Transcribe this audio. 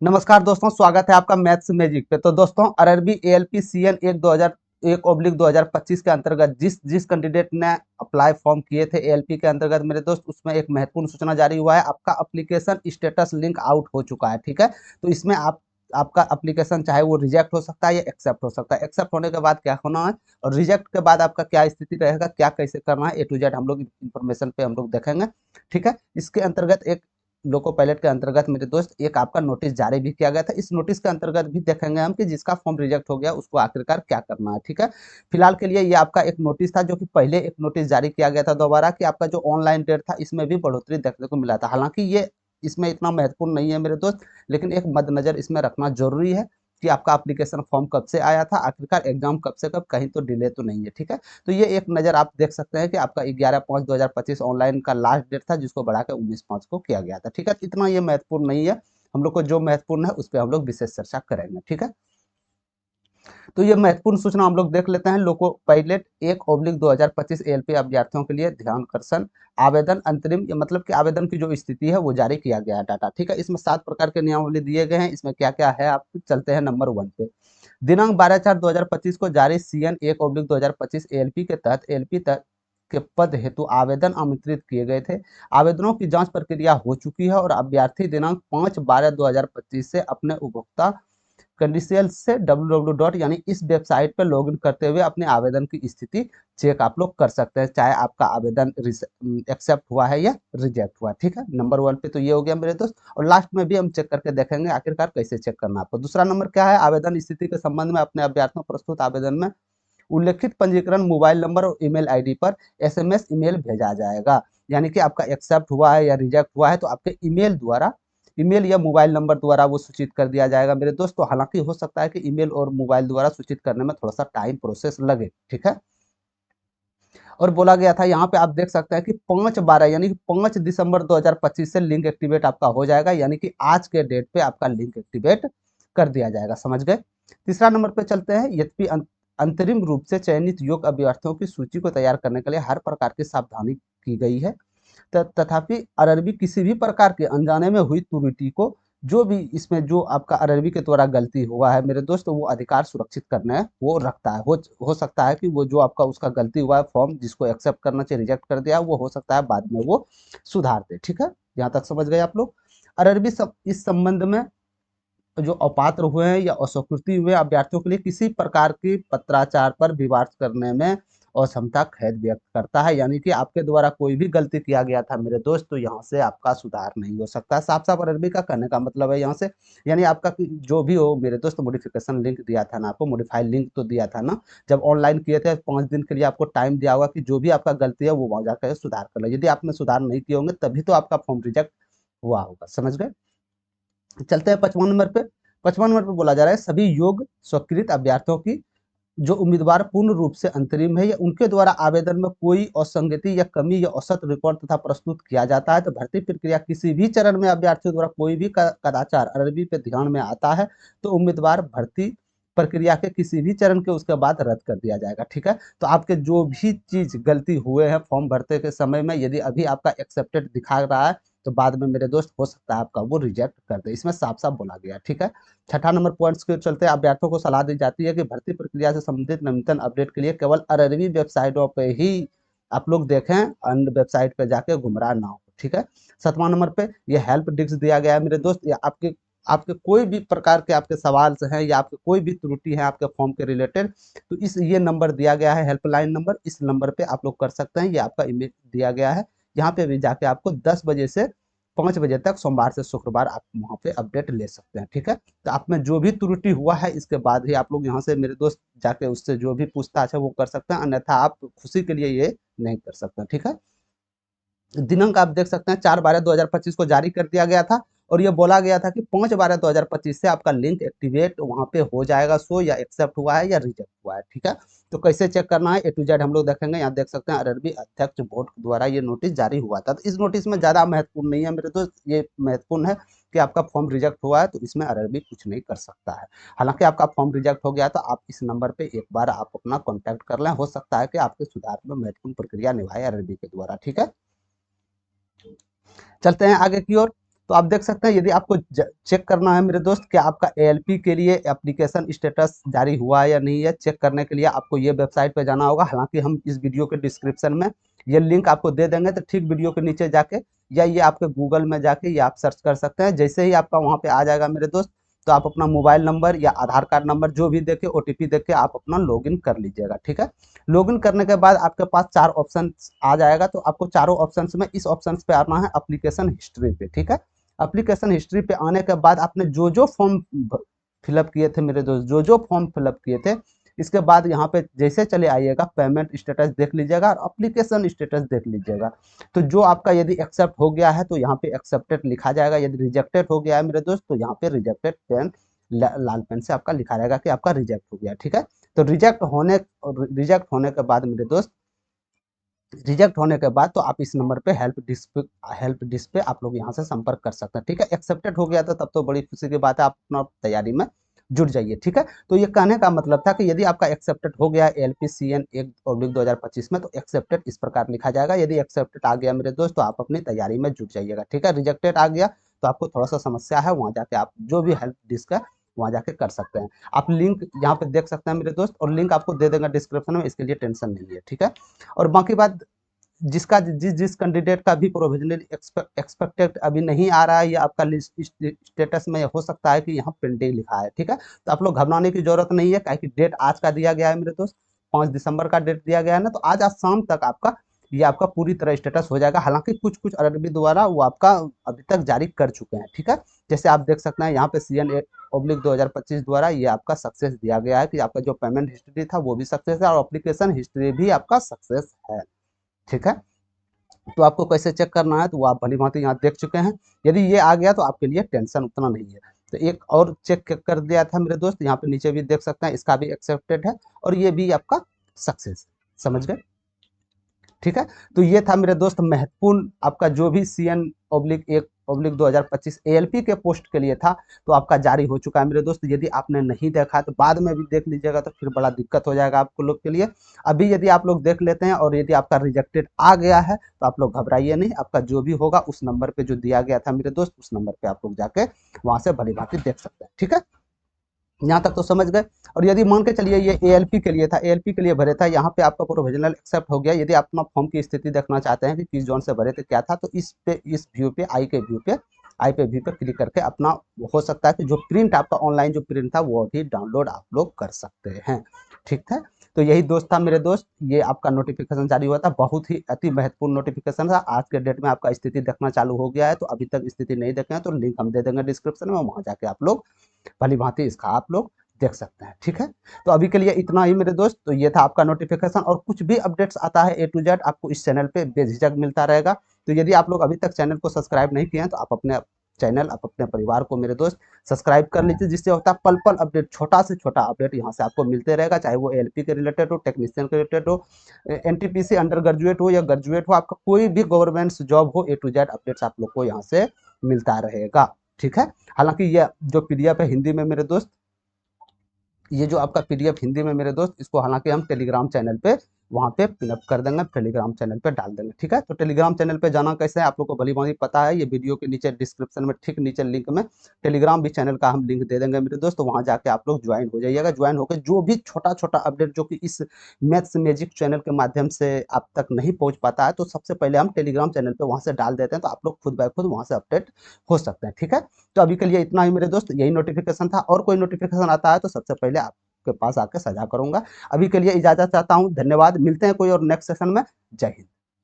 नमस्कार दोस्तों, स्वागत है आपका मैथ्स मैजिक पे। तो दोस्तों, आरआरबी एएलपी सीएन 1 2001/2025 के अंतर्गत जिस जिस कैंडिडेट ने अप्लाई फॉर्म किए थे एएलपी के अंतर्गत मेरे दोस्त, उसमें एक महत्वपूर्ण सूचना जारी हुआ है। आपका एप्लीकेशन स्टेटस लिंक आउट हो चुका है। ठीक है, तो इसमें आपका एप्लीकेशन चाहे वो रिजेक्ट हो सकता है या एक्सेप्ट हो सकता है। एक्सेप्ट होने के बाद क्या होना है और रिजेक्ट के बाद आपका क्या स्थिति रहेगा, क्या कैसे करना है, ए टू जेड हम लोग इन्फॉर्मेशन पे हम लोग देखेंगे। ठीक है, इसके अंतर्गत एक लोको पायलट के अंतर्गत मेरे दोस्त एक आपका नोटिस जारी भी किया गया था। इस नोटिस के अंतर्गत भी देखेंगे हम कि जिसका फॉर्म रिजेक्ट हो गया उसको आखिरकार क्या करना है। ठीक है, फिलहाल के लिए ये आपका एक नोटिस था, जो कि पहले एक नोटिस जारी किया गया था दोबारा कि आपका जो ऑनलाइन डेट था इसमें भी बढ़ोतरी देखने को मिला था। हालांकि ये इसमें इतना महत्वपूर्ण नहीं है मेरे दोस्त, लेकिन एक मद्देनजर इसमें रखना जरूरी है कि आपका एप्लीकेशन फॉर्म कब से आया था, आखिरकार एग्जाम कब से कब, कहीं तो डिले तो नहीं है। ठीक है, तो ये एक नज़र आप देख सकते हैं कि आपका 11/5/2025 ऑनलाइन का लास्ट डेट था, जिसको बढ़ा के 19/5 को किया गया था। ठीक है, इतना ये महत्वपूर्ण नहीं है। हम लोग को जो महत्वपूर्ण है उस पर हम लोग विशेष चर्चा करेंगे। ठीक है, तो ये महत्वपूर्ण सूचना हम लोग देख लेते हैं। लोको पायलट 1/2025 एएलपी अभ्यर्थियों के लिए ध्यानाकर्षण आवेदन अंतरिम, ये मतलब कि आवेदन की जो स्थिति है वो जारी किया गया है डाटा। ठीक है, इसमें 7 प्रकार के नियमावली दिए गए हैं। इसमें क्या क्या है, आप चलते हैं नंबर 1 पे। दिनांक 12/4/2025 को जारी सीएन 1/2025 एएलपी के तहत एएलपी तक के पद हेतु आवेदन आमंत्रित किए गए थे। आवेदनों की जांच प्रक्रिया हो चुकी है और अभ्यर्थी दिनांक 5/12/2025 से अपने उपभोक्ता कंडीशियल से www. यानी इस वेबसाइट पर लॉगिन करते हुए अपने आवेदन की स्थिति चेक आप लोग कर सकते हैं, चाहे आपका आवेदन एक्सेप्ट हुआ है या रिजेक्ट हुआ। ठीक है, नंबर 1 पे तो ये हो गया मेरे दोस्त, और लास्ट में भी हम चेक करके देखेंगे आखिरकार कैसे चेक करना आपको। दूसरा नंबर क्या है, आवेदन स्थिति के संबंध में अपने अभ्यर्थियों प्रस्तुत आवेदन में उल्लेखित पंजीकरण मोबाइल नंबर और ईमेल आईडी पर एसएमएस ईमेल भेजा जाएगा। यानी कि आपका एक्सेप्ट हुआ है या रिजेक्ट हुआ है तो आपके ईमेल द्वारा, ईमेल या मोबाइल नंबर द्वारा वो सूचित कर दिया जाएगा मेरे दोस्त। तो हालांकि हो सकता है कि ईमेल और मोबाइल द्वारा सूचित करने में थोड़ा सा टाइम प्रोसेस लगे। ठीक है, और बोला गया था यहाँ पे आप देख सकते हैं कि 5/12 यानी कि 5 दिसंबर 2025 से लिंक एक्टिवेट आपका हो जाएगा। यानी कि आज के डेट पे आपका लिंक एक्टिवेट कर दिया जाएगा। समझ गए। तीसरा नंबर पे चलते हैं। यद्यपि अंतरिम रूप से चयनित योग्य अभ्यर्थियों की सूची को तैयार करने के लिए हर प्रकार की सावधानी की गई है, तथापि आरआरबी किसी भी प्रकार के अनजाने में हुई त्रुटि को, जो भी इसमें जो आपका आरआरबी के द्वारा गलती हुआ है मेरे दोस्त, वो अधिकार सुरक्षित करने वो रखता है। हो सकता है कि वो जो आपका उसका गलती हुआ है, फॉर्म जिसको एक्सेप्ट करना चाहिए रिजेक्ट कर दिया, वो हो सकता है बाद में वो सुधार दे। ठीक है, यहाँ तक समझ गए आप लोग। आरआरबी सब इस संबंध में जो अपात्र हुए हैं या अस्वीकृति हुए अभ्यर्थियों के लिए किसी प्रकार की पत्राचार पर विवाद करने में असमता खेद व्यक्त करता है। यानी कि आपके द्वारा कोई भी गलती किया गया था मेरे दोस्त, तो यहाँ से आपका सुधार नहीं हो सकता। साफ साफ अरबी का कहने का मतलब है यहाँ से, यानी आपका जो भी हो मेरे दोस्त, मॉडिफिकेशन लिंक दिया था ना आपको, मॉडिफाइड लिंक तो दिया था ना जब ऑनलाइन किए थे। 5 दिन के लिए आपको टाइम दिया होगा कि जो भी आपका गलती है वो वहां जाकर सुधार कर ले। यदि आपने सुधार नहीं किए होंगे तभी तो आपका फॉर्म रिजेक्ट हुआ होगा। समझ गए। चलते हैं 55 नंबर पे। 55 नंबर पे बोला जा रहा है सभी योग्य स्वीकृत अभ्यर्थियों की जो उम्मीदवार पूर्ण रूप से अंतरिम है या उनके द्वारा आवेदन में कोई असंगति या कमी या औसत रिकॉर्ड तथा प्रस्तुत किया जाता है, तो भर्ती प्रक्रिया किसी भी चरण में अभ्यर्थियों द्वारा कोई भी कदाचार अरबी पे ध्यान में आता है तो उम्मीदवार भर्ती प्रक्रिया के किसी भी चरण के उसके बाद रद्द कर दिया जाएगा। ठीक है, तो आपके जो भी चीज गलती हुए हैं फॉर्म भरते के समय में, यदि अभी आपका एक्सेप्टेड दिखा रहा है तो बाद में मेरे दोस्त हो सकता है आपका वो रिजेक्ट कर दे। इसमें साफ साफ बोला गया। ठीक है, छठा नंबर पॉइंट्स के चलते अभ्यर्थियों को सलाह दी जाती है कि भर्ती प्रक्रिया से संबंधित नवीनतम अपडेट के लिए केवल आरआरबी वेबसाइटों पे ही आप लोग देखें, अन्य वेबसाइट पे जाके गुमराह ना हो। ठीक है, 7वां नंबर पे ये हेल्प डिस्क दिया गया है मेरे दोस्त। या आपके आपके कोई भी प्रकार के आपके सवाल हैं या आपके कोई भी त्रुटि है आपके फॉर्म के रिलेटेड, तो इस ये नंबर दिया गया है हेल्पलाइन नंबर, इस नंबर पे आप लोग कर सकते हैं। ये आपका ईमेल दिया गया है, यहाँ पे भी जाके आपको 10 बजे से 5 बजे तक सोमवार से शुक्रवार आप वहाँ पे अपडेट ले सकते हैं। ठीक है, तो आप में जो भी त्रुटि हुआ है इसके बाद ही आप लोग यहाँ से मेरे दोस्त जाके उससे जो भी पूछताछ है वो कर सकते हैं, अन्यथा आप खुशी के लिए ये नहीं कर सकते। ठीक है, दिनांक आप देख सकते हैं 4/12/2025 को जारी कर दिया गया था और ये बोला गया था कि 5/12/2025 से आपका लिंक एक्टिवेट वहां पे हो जाएगा, सो या एक्सेप्ट हुआ है या रिजेक्ट हुआ है। ठीक है, तो कैसे चेक करना है ए टू जेड हम लोग देखेंगे। यहाँ देख सकते हैं आरआरबी अध्यक्ष बोर्ड द्वारा ये नोटिस जारी हुआ था। तो इस नोटिस में ज्यादा महत्वपूर्ण नहीं है मेरे दोस्त, ये महत्वपूर्ण है कि आपका फॉर्म रिजेक्ट हुआ है तो इसमें आरआरबी कुछ नहीं कर सकता है। हालांकि आपका फॉर्म रिजेक्ट हो गया तो आप इस नंबर पे एक बार आप अपना कॉन्टैक्ट कर लें, हो सकता है कि आपके सुधार में महत्वपूर्ण प्रक्रिया निभाए आरआरबी के द्वारा। ठीक है, चलते हैं आगे की ओर। तो आप देख सकते हैं, यदि आपको चेक करना है मेरे दोस्त कि आपका एएलपी के लिए एप्लीकेशन स्टेटस जारी हुआ है या नहीं है, चेक करने के लिए आपको ये वेबसाइट पे जाना होगा। हालांकि हम इस वीडियो के डिस्क्रिप्शन में ये लिंक आपको दे देंगे, तो ठीक वीडियो के नीचे जाके या ये आपके गूगल में जाके ये आप सर्च कर सकते हैं। जैसे ही आपका वहाँ पे आ जाएगा मेरे दोस्त, तो आप अपना मोबाइल नंबर या आधार कार्ड नंबर जो भी देके ओटीपी देके आप अपना लॉगिन कर लीजिएगा, ठीक है। लॉगिन करने के बाद आपके पास 4 ऑप्शन आ जाएगा, तो आपको चारों ऑप्शंस में इस ऑप्शन पे आना है एप्लीकेशन हिस्ट्री पे, ठीक है। एप्लीकेशन हिस्ट्री पे आने के बाद आपने जो जो फॉर्म फिलअप किए थे मेरे दोस्त, जो जो फॉर्म फिलअप किए थे, इसके बाद यहाँ पे जैसे चले आइएगा पेमेंट स्टेटस देख लीजिएगा और एप्लीकेशन स्टेटस देख लीजिएगा। तो जो आपका यदि एक्सेप्ट हो गया है तो यहाँ पे एक्सेप्टेड लिखा जाएगा, यदि रिजेक्टेड हो गया है मेरे दोस्त तो यहाँ पे रिजेक्टेड पेन लाल पेन से आपका लिखा रहेगा कि आपका रिजेक्ट हो गया, ठीक है। तो रिजेक्ट होने के बाद मेरे दोस्त, रिजेक्ट होने के बाद तो आप इस नंबर पे हेल्प डिस्क पे आप लोग यहाँ से संपर्क कर सकते हैं, ठीक है। एक्सेप्टेड हो गया तो तब तो बड़ी खुशी की बात है, आप अपना तैयारी में जुट जाइए, ठीक है। तो ये कहने का मतलब था कि यदि आपका एक्सेप्टेड हो गया एलपीसीएन 1/2025 में, तो एक्सेप्टेड इस प्रकार लिखा जाएगा। यदि एक्सेप्टेड आ गया मेरे दोस्त तो आप अपनी तैयारी में जुट जाइएगा, ठीक है। रिजेक्टेड आ गया तो आपको थोड़ा सा समस्या है, वहाँ जाके आप जो भी हेल्प डिस्क है वहाँ जाके कर सकते हैं। आप लिंक यहाँ पे देख सकते हैं मेरे दोस्त, और लिंक आपको दे देंगे डिस्क्रिप्शन में, इसके लिए टेंशन नहीं है, ठीक है। और बाकी बात, जिसका जिस जिस कैंडिडेट का भी प्रोविजनल एक्सपेक्टेड अभी नहीं आ रहा है या आपका लिस्ट स्टेटस में हो सकता है कि यहाँ पेंडिंग लिखा है, ठीक है। तो आप लोग घबराने की जरूरत नहीं है, क्या कि डेट आज का दिया गया है मेरे दोस्त, 5 दिसंबर का डेट दिया गया है ना, तो आज शाम तक आपका ये आपका पूरी तरह स्टेटस हो जाएगा। हालांकि कुछ कुछ आरआरबी द्वारा वो आपका अभी तक जारी कर चुके हैं, ठीक है। जैसे आप देख सकते हैं यहाँ पे CN/2025 द्वारा ये आपका सक्सेस दिया गया है कि आपका जो पेमेंट हिस्ट्री था वो भी सक्सेस है और एप्लीकेशन हिस्ट्री भी आपका सक्सेस है, ठीक है। तो आपको कैसे चेक करना है तो वो आप भली भांति यहाँ देख चुके हैं। यदि ये आ गया तो आपके लिए टेंशन उतना नहीं है। तो एक और चेक कर दिया था मेरे दोस्त, यहाँ पे नीचे भी देख सकते हैं, इसका भी एक्सेप्टेड है और ये भी आपका सक्सेस, समझ गए, ठीक है। तो ये था मेरे दोस्त महत्वपूर्ण आपका जो भी CN/1/2025 एएलपी के पोस्ट के लिए था, तो आपका जारी हो चुका है मेरे दोस्त। यदि आपने नहीं देखा तो बाद में भी देख लीजिएगा, तो फिर बड़ा दिक्कत हो जाएगा आपको लोग के लिए। अभी यदि आप लोग देख लेते हैं और यदि आपका रिजेक्टेड आ गया है तो आप लोग घबराइए नहीं, आपका जो भी होगा उस नंबर पे जो दिया गया था मेरे दोस्त, उस नंबर पे आप लोग जाके वहां से भली भांति देख सकते हैं, ठीक है। यहाँ तक तो समझ गए। और यदि मान के चलिए ये एएलपी के लिए था, एएलपी के लिए भरे था, यहाँ पे आपका प्रोविजनल एक्सेप्ट हो गया। यदि आप अपना फॉर्म की स्थिति देखना चाहते हैं कि किस जोन से भरे थे क्या था, तो इस व्यू पे आई पे व्यू पे क्लिक करके अपना, हो सकता है कि जो प्रिंट आपका ऑनलाइन जो प्रिंट था वो भी डाउनलोड आप लोग कर सकते हैं, ठीक है। तो यही दोस्त था मेरे दोस्त, ये आपका नोटिफिकेशन जारी हुआ था, बहुत ही अति महत्वपूर्ण नोटिफिकेशन था। आज के डेट में आपका स्थिति देखना चालू हो गया है, तो अभी तक स्थिति नहीं देखे हैं तो लिंक हम दे देंगे डिस्क्रिप्शन में, वहां जाके आप लोग भली भांति इसका आप लोग देख सकते हैं, ठीक है। तो अभी के लिए इतना ही मेरे दोस्त। तो ये था आपका नोटिफिकेशन, और कुछ भी अपडेट्स आता है A to Z आपको इस चैनल पे बेझिझक मिलता रहेगा। तो यदि आप लोग अभी तक चैनल को सब्सक्राइब नहीं किए हैं तो आप अपने चैनल, आप अपने परिवार को मेरे दोस्त सब्सक्राइब कर लीजिए, जिससे होता है पल पल अपडेट, छोटा से छोटा अपडेट यहाँ से आपको मिलते रहेगा, चाहे वो एलपी के रिलेटेड हो, टेक्नीशियन के रिलेटेड हो, एनटीपीसी अंडर ग्रेजुएट हो या ग्रेजुएट हो, आपका कोई भी गवर्नमेंट जॉब हो, A to Z अपडेट्स आप लोग को यहाँ से मिलता रहेगा, ठीक है। हालांकि ये जो पीडीएफ है हिंदी में मेरे दोस्त, ये जो आपका पीडीएफ हिंदी में मेरे दोस्त, इसको हालांकि हम टेलीग्राम चैनल पे वहाँ पे पिनअप कर देंगे, टेलीग्राम चैनल पे डाल देंगे, ठीक है। तो टेलीग्राम चैनल पे जाना कैसे है आप लोग को भली भांति पता है, ये वीडियो के नीचे डिस्क्रिप्शन में ठीक नीचे लिंक में टेलीग्राम भी चैनल का हम लिंक दे देंगे मेरे दोस्त, तो वहाँ जाके आप लोग ज्वाइन हो जाइएगा। ज्वाइन होकर जो भी छोटा छोटा अपडेट जो कि इस मैथ्स मैजिक चैनल के माध्यम से आप तक नहीं पहुँच पाता है, तो सबसे पहले हम टेलीग्राम चैनल पर वहाँ से डाल देते हैं, तो आप लोग खुद बाय खुद वहाँ से अपडेट हो सकते हैं, ठीक है। तो अभी के लिए इतना ही मेरे दोस्त, यही नोटिफिकेशन था, और कोई नोटिफिकेशन आता है तो सबसे पहले आप के पास आकर साझा करूंगा। अभी के लिए इजाजत चाहता हूं, धन्यवाद, मिलते हैं कोई और नेक्स्ट सेशन में। जय हिंद।